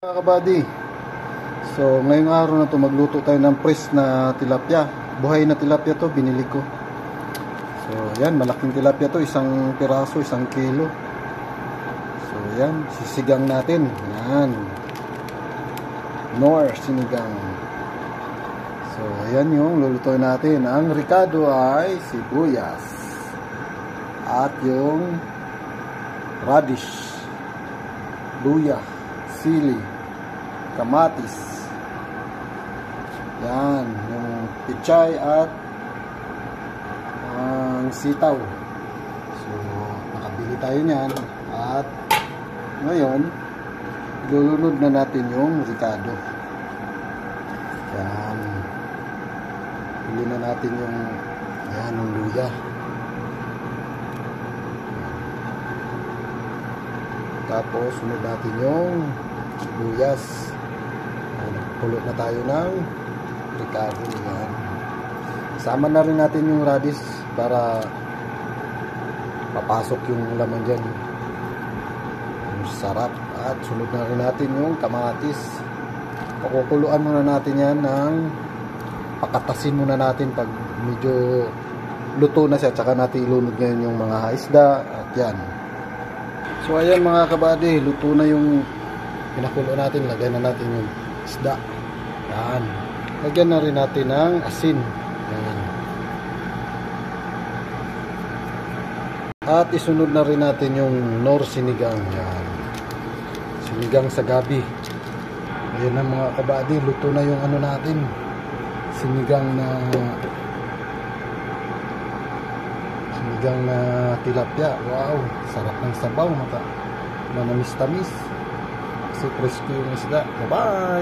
Mga kabady, so ngayong araw na to magluto tayo ng fresh na tilapia. Buhay na tilapia to, binili ko. So yan, malaking tilapia to, isang piraso, 1 kilo. So yan, sisigang natin. Yan, Nor sinigang. So yan yung lulutuin natin. Ang ricado ay sibuyas at yung radish, luya, sili, kamatis, yan, yung pichay at ang sitaw. So nakabili tayo niyan at ngayon lulunod na natin yung ricado. Yan, huli na natin yung yan, yung luya. Tapos sunod natin yung sibuyas. Nagpulot na tayo ng ricado. Yan. Sama na rin natin yung radish para papasok yung laman dyan. Yung sarap. At sunod na rin natin yung kamatis. Pakukuluan muna natin yan ng pakatasin muna natin pag medyo luto na siya. Tsaka natin ilunod ngayon yung mga isda. At yan. So ayan mga kabady, luto na yung pinakulo natin. Lagyan na natin yung isda. Yan. Lagyan na rin natin ng asin. Yan. At isunod na rin natin yung Nor sinigang. Yan. Sinigang sa gabi. Ayan na mga kabady, luto na yung ano natin. Sinigang na tilapia. Wow, sarap ng sabaw, manamis-tamis kasi crispy yung isda. Bye bye.